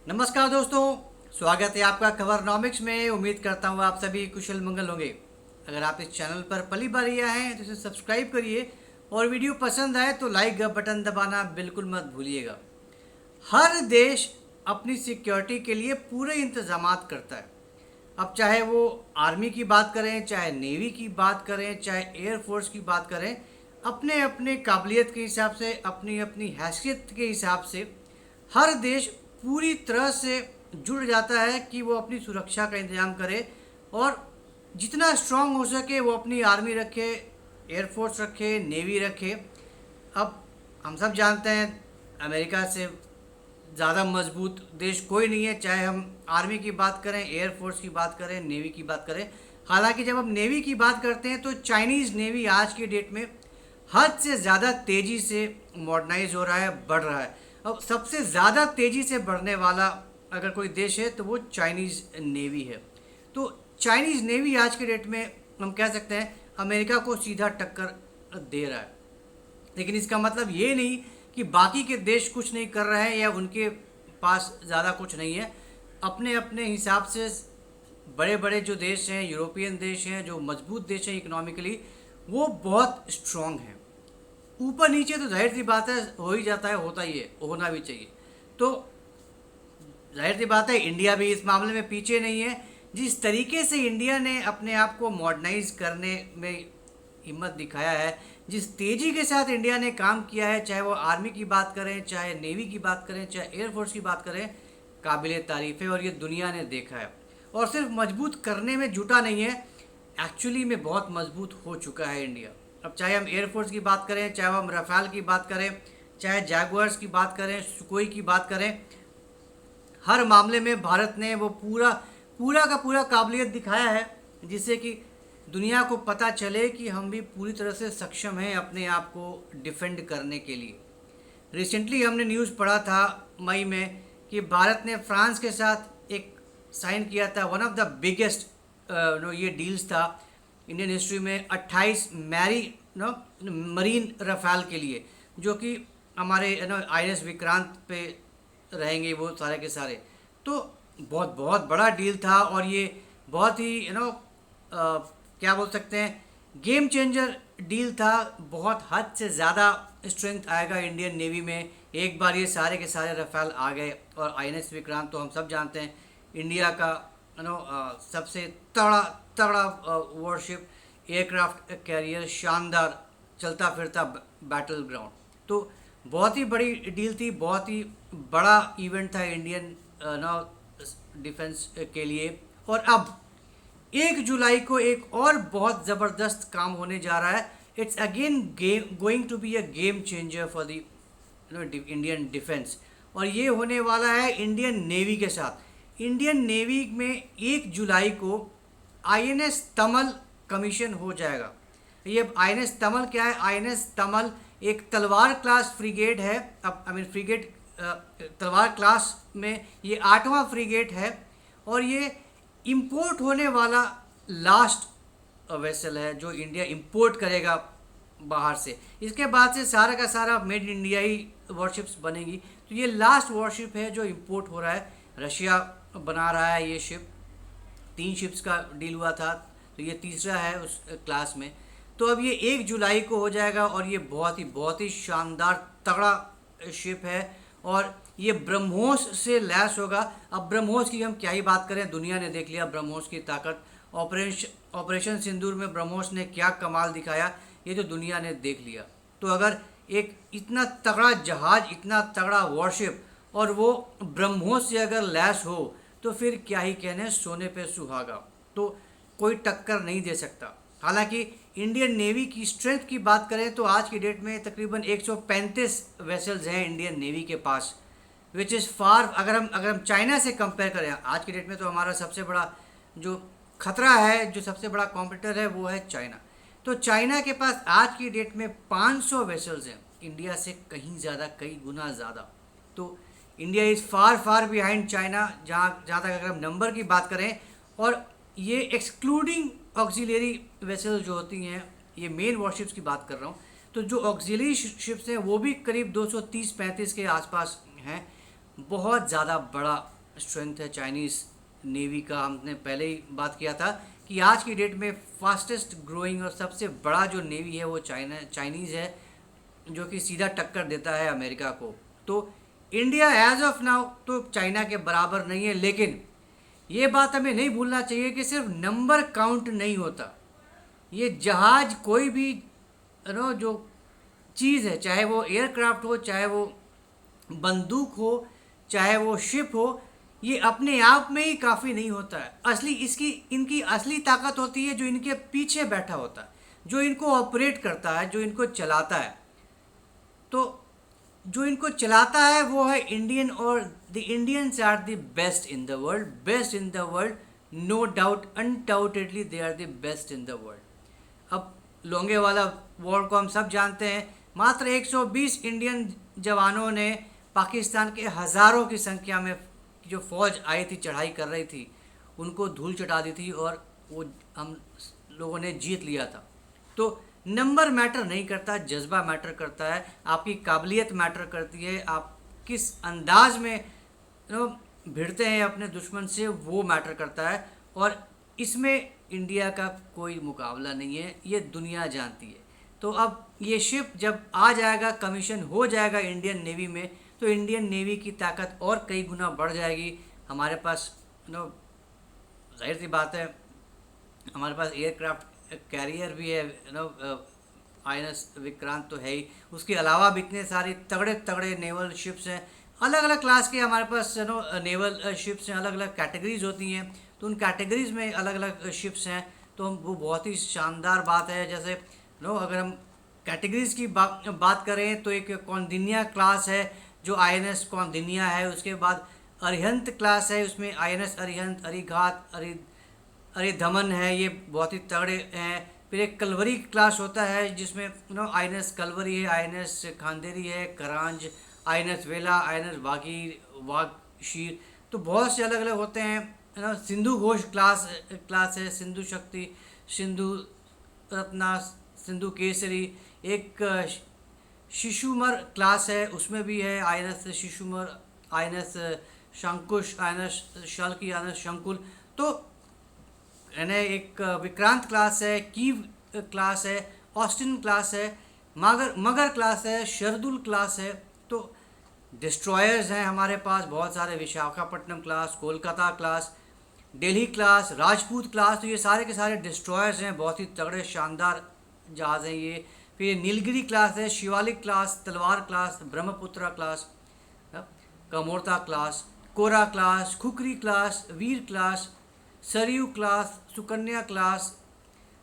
नमस्कार दोस्तों, स्वागत है आपका खबरनॉमिक्स में। उम्मीद करता हूँ आप सभी कुशल मंगल होंगे। अगर आप इस चैनल पर पहली बार आए हैं तो इसे सब्सक्राइब करिए और वीडियो पसंद आए तो लाइक का बटन दबाना बिल्कुल मत भूलिएगा। हर देश अपनी सिक्योरिटी के लिए पूरे इंतजामात करता है। अब चाहे वो आर्मी की बात करें, चाहे नेवी की बात करें, चाहे एयरफोर्स की बात करें, अपने अपने काबिलियत के हिसाब से, अपनी अपनी हैसियत के हिसाब से हर देश पूरी तरह से जुड़ जाता है कि वो अपनी सुरक्षा का इंतजाम करे और जितना स्ट्रांग हो सके वो अपनी आर्मी रखे, एयरफोर्स रखे, नेवी रखे। अब हम सब जानते हैं अमेरिका से ज़्यादा मजबूत देश कोई नहीं है, चाहे हम आर्मी की बात करें, एयरफोर्स की बात करें, नेवी की बात करें। हालांकि जब हम नेवी की बात करते हैं तो चाइनीज़ नेवी आज की डेट में हद से ज़्यादा तेज़ी से मॉडर्नाइज हो रहा है, बढ़ रहा है। अब सबसे ज़्यादा तेज़ी से बढ़ने वाला अगर कोई देश है तो वो चाइनीज़ नेवी है। तो चाइनीज़ नेवी आज के डेट में हम कह सकते हैं अमेरिका को सीधा टक्कर दे रहा है। लेकिन इसका मतलब ये नहीं कि बाकी के देश कुछ नहीं कर रहे हैं या उनके पास ज़्यादा कुछ नहीं है। अपने अपने हिसाब से बड़े बड़े जो देश हैं, यूरोपियन देश हैं, जो मजबूत देश हैं इकोनॉमिकली, वो बहुत स्ट्रॉन्ग हैं। ऊपर नीचे तो जाहिर सी बात है हो ही जाता है, होता ही है, होना भी चाहिए। तो जाहिर सी बात है इंडिया भी इस मामले में पीछे नहीं है। जिस तरीके से इंडिया ने अपने आप को मॉडर्नाइज करने में हिम्मत दिखाया है, जिस तेज़ी के साथ इंडिया ने काम किया है, चाहे वो आर्मी की बात करें, चाहे नेवी की बात करें, चाहे एयरफोर्स की बात करें, काबिल तारीफ़ है और ये दुनिया ने देखा है। और सिर्फ मजबूत करने में जुटा नहीं है, एक्चुअली में बहुत मजबूत हो चुका है इंडिया। अब चाहे हम एयरफोर्स की बात करें, चाहे हम रफाल की बात करें, चाहे जैगुआर्स की बात करें, सुकोई की बात करें, हर मामले में भारत ने वो पूरा पूरा का पूरा काबिलियत दिखाया है, जिससे कि दुनिया को पता चले कि हम भी पूरी तरह से सक्षम हैं अपने आप को डिफेंड करने के लिए। रिसेंटली हमने न्यूज़ पढ़ा था मई में कि भारत ने फ्रांस के साथ एक साइन किया था, वन ऑफ द बिगेस्ट ये डील्स था इंडियन हिस्ट्री में, 28 मरीन रफाल के लिए, जो कि हमारे INS विक्रांत पे रहेंगे वो सारे के सारे। तो बहुत बहुत बड़ा डील था और ये बहुत ही क्या बोल सकते हैं, गेम चेंजर डील था। बहुत हद से ज़्यादा स्ट्रेंथ आएगा इंडियन नेवी में एक बार ये सारे के सारे रफाल आ गए। और INS विक्रांत तो हम सब जानते हैं इंडिया का सबसे तगड़ा तगड़ा वॉरशिप, एयरक्राफ्ट कैरियर, शानदार चलता फिरता बैटल ग्राउंड। तो बहुत ही बड़ी डील थी, बहुत ही बड़ा इवेंट था इंडियन डिफेंस के लिए। और अब 1 जुलाई को एक और बहुत ज़बरदस्त काम होने जा रहा है। It's again going to be a game changer for the Indian defence, और ये होने वाला है इंडियन नेवी के साथ। इंडियन नेवी में 1 जुलाई को INS तमल कमीशन हो जाएगा। ये INS तमल क्या है? INS तमल एक तलवार क्लास फ्रिगेट है। अब फ्रिगेट तलवार क्लास में ये 8वां फ्रिगेट है और ये इंपोर्ट होने वाला लास्ट वेसल है जो इंडिया इंपोर्ट करेगा बाहर से। इसके बाद से सारा का सारा made in India he warships बनेगी। तो ये लास्ट वॉरशिप है जो इंपोर्ट हो रहा है। रशिया बना रहा है ये शिप, 3 शिप्स का डील हुआ था, तो ये तीसरा है उस क्लास में। तो अब ये 1 जुलाई को हो जाएगा और ये बहुत ही शानदार तगड़ा शिप है और ये ब्रह्मोस से लैस होगा। अब ब्रह्मोस की हम क्या ही बात करें, दुनिया ने देख लिया ब्रह्मोस की ताकत। ऑपरेशन सिंदूर में ब्रह्मोस ने क्या कमाल दिखाया, ये तो दुनिया ने देख लिया। तो अगर एक इतना तगड़ा जहाज, इतना तगड़ा वॉरशिप और वो ब्रह्मोस से अगर लैस हो तो फिर क्या ही कहने, सोने पे सुहागा। तो कोई टक्कर नहीं दे सकता। हालांकि इंडियन नेवी की स्ट्रेंथ की बात करें तो आज की डेट में तकरीबन 135 वेसल्स हैं इंडियन नेवी के पास, विच इज़ फार। अगर हम चाइना से कंपेयर करें आज की डेट में, तो हमारा सबसे बड़ा जो खतरा है, जो सबसे बड़ा कॉम्पिटिटर है, वो है चाइना। तो चाइना के पास आज की डेट में 500 वेसल्स हैं, इंडिया से कहीं ज़्यादा, कई गुना ज़्यादा। तो India is far far behind China जहाँ तक अगर हम नंबर की बात करें। और ये एक्सक्लूडिंग ऑक्सिलरी वेसल्स जो होती हैं, ये मेन वॉरशिप्स की बात कर रहा हूँ, तो जो ऑक्सिलरी शिप्स हैं वो भी करीब 230-35 के आसपास हैं। बहुत ज़्यादा बड़ा स्ट्रेंथ है चाइनीज़ नेवी का। हमने पहले ही बात किया था कि आज की डेट में फास्टेस्ट ग्रोइंग और सबसे बड़ा जो नेवी है वो चाइनीज़ है, जो कि सीधा टक्कर देता है अमेरिका को। तो इंडिया एज ऑफ नाउ तो चाइना के बराबर नहीं है, लेकिन ये बात हमें नहीं भूलना चाहिए कि सिर्फ नंबर काउंट नहीं होता। ये जहाज कोई भी जो चीज़ है, चाहे वो एयरक्राफ्ट हो, चाहे वो बंदूक हो, चाहे वो शिप हो, ये अपने आप में ही काफ़ी नहीं होता है। असली इनकी असली ताकत होती है जो इनके पीछे बैठा होता है, जो इनको ऑपरेट करता है, जो इनको चलाता है। तो जो इनको चलाता है वो है इंडियन, और the Indians are the best in the world, best in the world, no doubt, undoubtedly they are the best in the world. अब लोंगेवाला वॉर को हम सब जानते हैं। मात्र 120 इंडियन जवानों ने पाकिस्तान के हज़ारों की संख्या में जो फ़ौज आई थी, चढ़ाई कर रही थी, उनको धूल चटा दी थी और वो हम लोगों ने जीत लिया था। तो नंबर मैटर नहीं करता, जज्बा मैटर करता है, आपकी काबिलियत मैटर करती है, आप किस अंदाज में भिड़ते हैं अपने दुश्मन से, वो मैटर करता है। और इसमें इंडिया का कोई मुकाबला नहीं है, ये दुनिया जानती है। तो अब ये शिप जब आ जाएगा, कमीशन हो जाएगा इंडियन नेवी में, तो इंडियन नेवी की ताकत और कई गुना बढ़ जाएगी। हमारे पास जाहिर सी बात है, हमारे पास एयरक्राफ्ट कैरियर भी है, INS विक्रांत तो है ही, उसके अलावा भी इतने सारे तगड़े तगड़े नेवल शिप्स हैं। अलग अलग क्लास के हमारे पास नेवल शिप्स हैं, अलग अलग कैटेगरीज होती हैं, तो उन कैटेगरीज में अलग अलग शिप्स हैं। तो वो बहुत ही शानदार बात है। जैसे अगर हम कैटेगरीज की बात करें तो एक कौंडिन्या क्लास है जो INS कौंडिन्या है। उसके बाद अरिहंत क्लास है, उसमें INS अरिहंत, अरिघात, अरिधमन है, ये बहुत ही तगड़े हैं। फिर एक कलवरी क्लास होता है जिसमें INS कलवरी है, INS खांदेरी है, करांज, INS वेला, INS वागशीर, तो बहुत से अलग अलग होते हैं। सिंधु घोष क्लास है, सिंधु शक्ति, सिंधु रत्ना, सिंधु केसरी। एक शिशुमर क्लास है, उसमें भी है INS शिशुमर, INS शंकुश, INS Shalki, INS शंकुल। तो एक विक्रांत क्लास है, कीव क्लास है, ऑस्टिन क्लास है, मगर क्लास है, शरदुल क्लास है। तो डिस्ट्रॉयर्स हैं हमारे पास बहुत सारे, Visakhapatnam class, Kolkata class, Delhi class, Rajput class. तो ये सारे के सारे डिस्ट्रॉयर्स हैं, बहुत ही तगड़े शानदार जहाज़ हैं ये। फिर नीलगिरी क्लास है, Shivalik class, Talwar class, Brahmaputra class, Kamorta class, Kora class, Khukri class, Veer class, Saryu class, Sukanya class,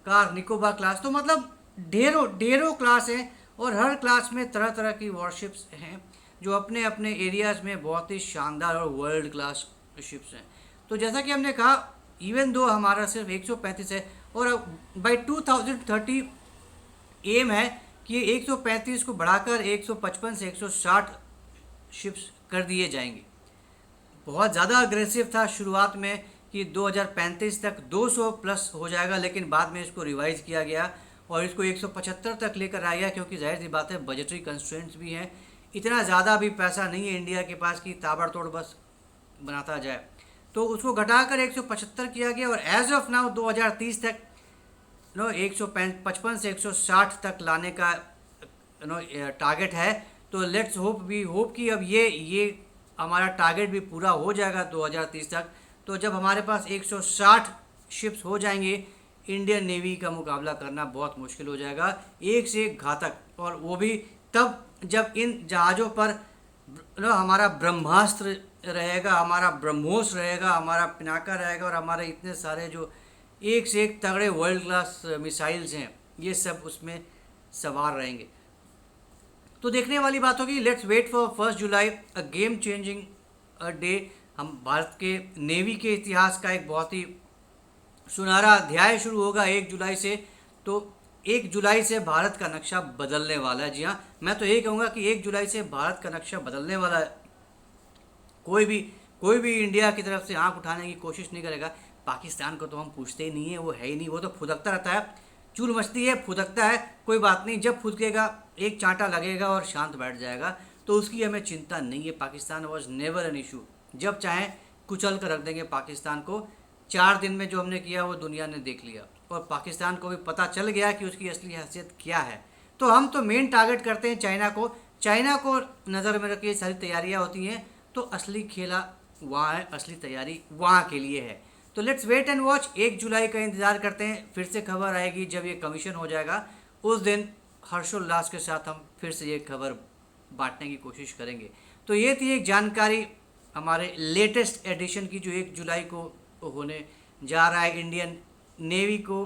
Car Nicobar class. तो मतलब ढेरों क्लास हैं, और हर क्लास में तरह तरह की वॉरशिप्स हैं जो अपने अपने एरियाज़ में बहुत ही शानदार और वर्ल्ड क्लास शिप्स हैं। तो जैसा कि हमने कहा, इवन दो हमारा सिर्फ 135 है, और बाई 2030 एम है कि 135 को बढ़ाकर 155 से 160 शिप्स कर दिए जाएंगे। बहुत ज़्यादा अग्रेसिव था शुरुआत में कि 2035 तक 200 प्लस हो जाएगा, लेकिन बाद में इसको रिवाइज़ किया गया और इसको 175 तक लेकर आ गया, क्योंकि जाहिर सी बात है बजटरी कंस्ट्रेंट्स भी हैं। इतना ज़्यादा भी पैसा नहीं है इंडिया के पास कि ताबड़तोड़ बस बनाता जाए, तो उसको घटाकर 175 किया गया। और एज ऑफ नाउ 2030 तक 155 से 160 तक लाने का टारगेट है। तो लेट्स होप कि अब ये हमारा टारगेट भी पूरा हो जाएगा 2030 तक। तो जब हमारे पास 160 शिप्स हो जाएंगे, इंडियन नेवी का मुकाबला करना बहुत मुश्किल हो जाएगा, एक से एक घातक। और वो भी तब जब इन जहाज़ों पर हमारा ब्रह्मास्त्र रहेगा, हमारा ब्रह्मोस रहेगा, हमारा पिनाका रहेगा, और हमारे इतने सारे जो एक से एक तगड़े वर्ल्ड क्लास मिसाइल्स हैं, ये सब उसमें सवार रहेंगे। तो देखने वाली बात होगी। Let's wait for 1 July, a game changing day. हम भारत के नेवी के इतिहास का एक बहुत ही सुनहरा अध्याय शुरू होगा 1 जुलाई से। तो 1 जुलाई से भारत का नक्शा बदलने वाला है। जी हाँ, मैं तो यही कहूँगा कि 1 जुलाई से भारत का नक्शा बदलने वाला है। कोई भी इंडिया की तरफ से आंख उठाने की कोशिश नहीं करेगा। पाकिस्तान को तो हम पूछते ही नहीं है, वो है ही नहीं, वो तो फुदकता रहता है, चूल मचती है, फुदकता है, कोई बात नहीं, जब फुदकेगा एक चांटा लगेगा और शांत बैठ जाएगा, तो उसकी हमें चिंता नहीं है। Pakistan was never an issue, जब चाहें कुचल कर रख देंगे पाकिस्तान को। 4 दिन में जो हमने किया वो दुनिया ने देख लिया और पाकिस्तान को भी पता चल गया कि उसकी असली हैसियत क्या है। तो हम तो मेन टारगेट करते हैं चाइना को। चाइना को नज़र में रखिए, सारी तैयारियां होती हैं, तो असली खेला वहाँ है, असली तैयारी वहाँ के लिए है। तो लेट्स वेट एंड वॉच। 1 जुलाई का इंतज़ार करते हैं, फिर से खबर आएगी जब ये कमीशन हो जाएगा। उस दिन हर्षोल्लास के साथ हम फिर से ये खबर बांटने की कोशिश करेंगे। तो ये थी एक जानकारी हमारे लेटेस्ट एडिशन की, जो 1 जुलाई को होने जा रहा है इंडियन नेवी को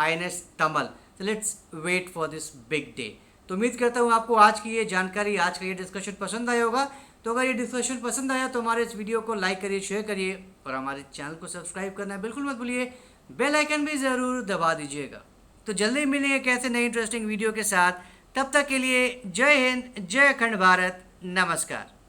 INS तमल। तो let's wait for this big day. तो उम्मीद करता हूँ आपको आज की ये जानकारी, आज का ये डिस्कशन पसंद आया होगा। तो अगर ये डिस्कशन पसंद आया तो हमारे इस वीडियो को लाइक करिए, शेयर करिए और हमारे चैनल को सब्सक्राइब करना बिल्कुल मत भूलिए। बेल आइकन भी ज़रूर दबा दीजिएगा। तो जल्दी मिलेंगे कैसे नई इंटरेस्टिंग वीडियो के साथ। तब तक के लिए जय हिंद, जय अखंड भारत, नमस्कार।